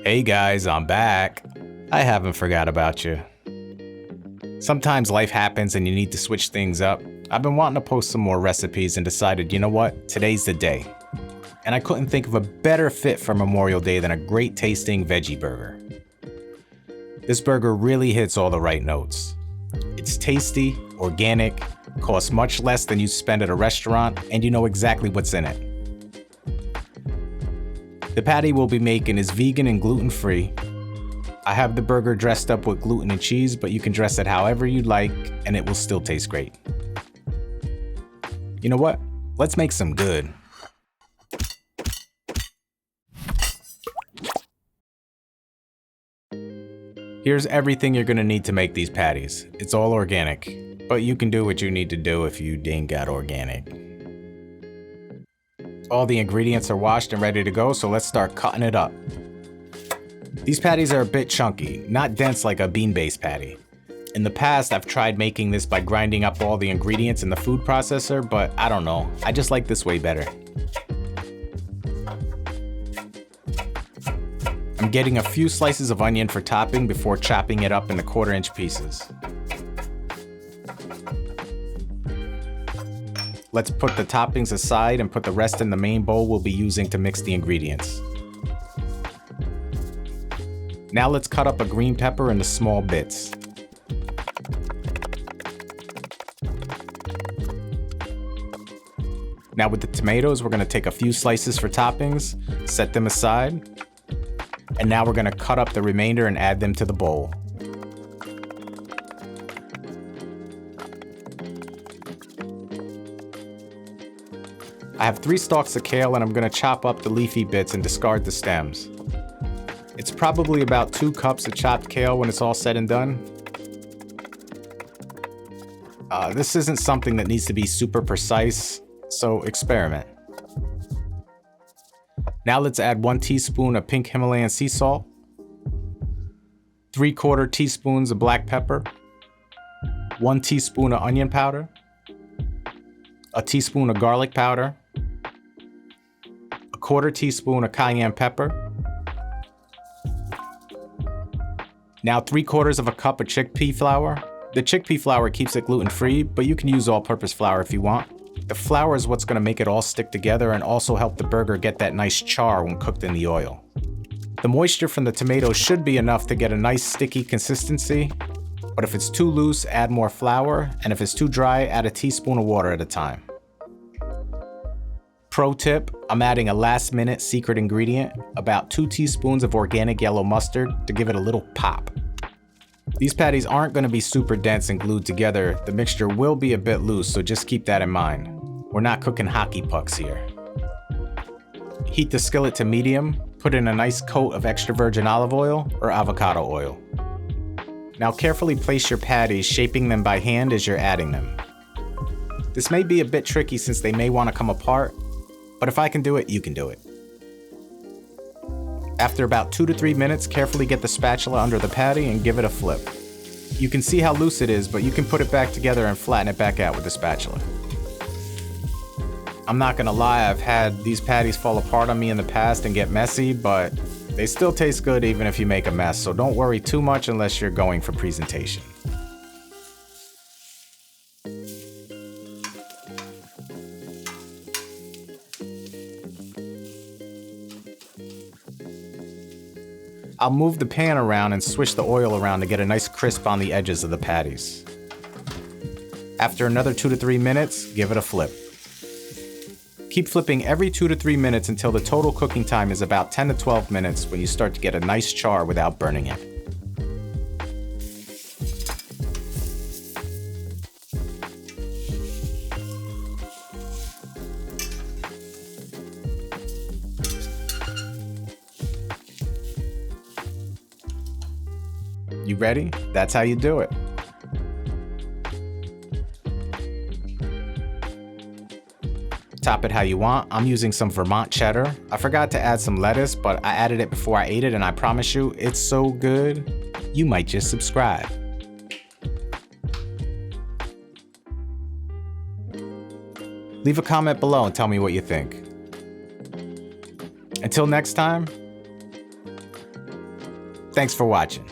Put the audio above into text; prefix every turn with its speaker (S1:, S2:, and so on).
S1: Hey guys, I'm back. I haven't forgot about you. Sometimes life happens and you need to switch things up. I've been wanting to post some more recipes and decided, you know what, today's the day. And I couldn't think of a better fit for Memorial Day than a great tasting veggie burger. This burger really hits all the right notes. It's tasty, organic, costs much less than you'd spend at a restaurant, and you know exactly what's in it. The patty we'll be making is vegan and gluten-free. I have the burger dressed up with gluten and cheese, but you can dress it however you'd like, and it will still taste great. You know what? Let's make some good. Here's everything you're gonna need to make these patties. It's all organic, but you can do what you need to do if you ain't got organic. All the ingredients are washed and ready to go, so let's start cutting it up. These patties are a bit chunky, not dense like a bean-based patty. In the past, I've tried making this by grinding up all the ingredients in the food processor, but I don't know, I just like this way better. I'm getting a few slices of onion for topping before chopping it up into 1/4-inch pieces. Let's put the toppings aside and put the rest in the main bowl we'll be using to mix the ingredients. Now let's cut up a green pepper into small bits. Now with the tomatoes, we're going to take a few slices for toppings, set them aside, and now we're going to cut up the remainder and add them to the bowl. I have 3 stalks of kale and I'm going to chop up the leafy bits and discard the stems. It's probably about 2 cups of chopped kale when it's all said and done. This isn't something that needs to be super precise, so experiment. Now let's add 1 teaspoon of pink Himalayan sea salt, 3/4 teaspoons of black pepper, 1 teaspoon of onion powder, a teaspoon of garlic powder, 1/4 teaspoon of cayenne pepper. Now 3/4 of a cup of chickpea flour. The chickpea flour keeps it gluten-free, but you can use all-purpose flour if you want. The flour is what's going to make it all stick together and also help the burger get that nice char when cooked in the oil. The moisture from the tomatoes should be enough to get a nice sticky consistency, but if it's too loose, add more flour, and if it's too dry, add a teaspoon of water at a time. Pro tip, I'm adding a last-minute secret ingredient, about 2 teaspoons of organic yellow mustard to give it a little pop. These patties aren't going to be super dense and glued together. The mixture will be a bit loose, so just keep that in mind. We're not cooking hockey pucks here. Heat the skillet to medium, put in a nice coat of extra virgin olive oil or avocado oil. Now carefully place your patties, shaping them by hand as you're adding them. This may be a bit tricky since they may want to come apart, but if I can do it, you can do it. After about 2 to 3 minutes, carefully get the spatula under the patty and give it a flip. You can see how loose it is, but you can put it back together and flatten it back out with the spatula. I'm not gonna lie, I've had these patties fall apart on me in the past and get messy, but they still taste good even if you make a mess, so don't worry too much unless you're going for presentation. I'll move the pan around and switch the oil around to get a nice crisp on the edges of the patties. After another 2 to 3 minutes, give it a flip. Keep flipping every 2 to 3 minutes until the total cooking time is about 10 to 12 minutes when you start to get a nice char without burning it. You ready? That's how you do it. Top it how you want. I'm using some Vermont cheddar. I forgot to add some lettuce, but I added it before I ate it and I promise you, it's so good, you might just subscribe. Leave a comment below and tell me what you think. Until next time, Thanks for watching.